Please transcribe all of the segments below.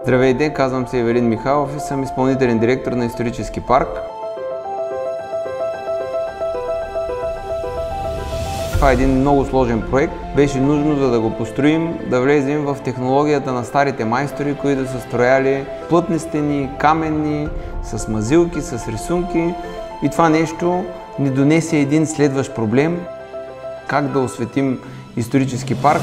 Здравейте, казвам се Ивелин Михайлов и съм изпълнителен директор на исторически парк. Това е един много сложен проект. Беше нужно, за да го построим, да влезем в технологията на старите майстори, които са строяли плътни стени, каменни, с мазилки, с рисунки. И това нещо ни донесе един следващ проблем. Как да осветим исторически парк.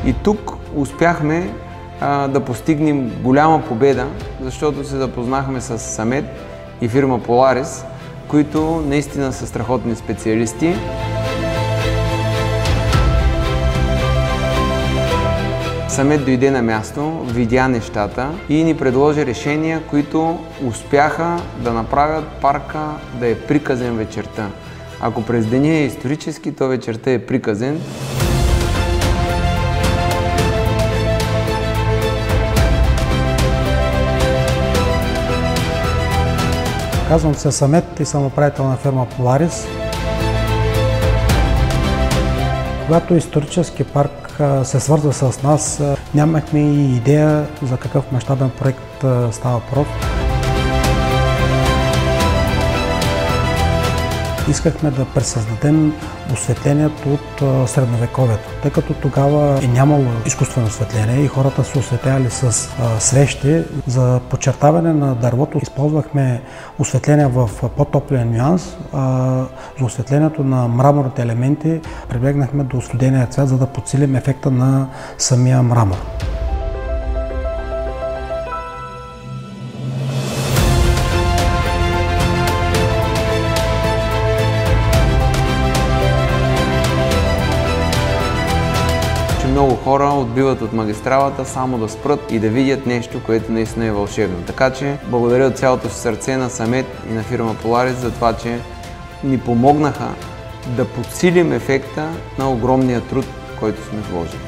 И тук успяхме да постигнем голяма победа, защото се запознахме с Самет и фирма Polaris, които наистина са страхотни специалисти. Самет дойде на място, видя нещата и ни предложи решения, които успяха да направят парка да е приказен вечерта. Ако през деня е исторически, то вечерта е приказен. Казвам се Самет и съм управител на фирма Polaris. Когато исторически парк се свърза с нас, нямахме и идея за какъв мащабен проект става въпрос. Искахме да пресъздадем осветлението от средновековието, тъй като тогава е нямало изкуствено осветление и хората се осветлявали с свещи. За подчертаване на дървото използвахме осветление в по-топлия нюанс. За осветлението на мраморните елементи прибегнахме до студения цвят, за да подсилим ефекта на самия мрамор. Много хора отбиват от магистралата само да спрат и да видят нещо, което наистина е вълшебно. Така че благодаря от цялото си сърце на Самет и на фирма Polaris за това, че ни помогнаха да подсилим ефекта на огромния труд, който сме вложили.